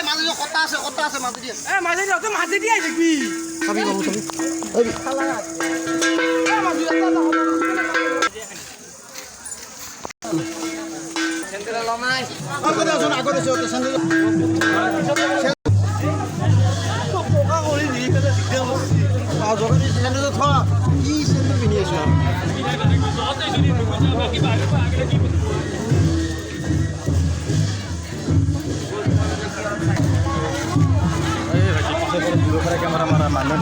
মাঝে যে কথা আছে মাঝে দিয়ে মাঝে যাও তো মাঝে দিয়ে দেখবি খাবি বাবু খাবি এই খালা মাঝে সেন্টার লমাই আগরে আসুন আগরে এসে ওতে সেন্টার পোকা করি দি কেন দিতে বসছি আ জগনি সেন্টার তো থা কি সেন্টার বিনি এসো এই ভাই পিছে করে দূর করে ক্যামেরা মারা মারলো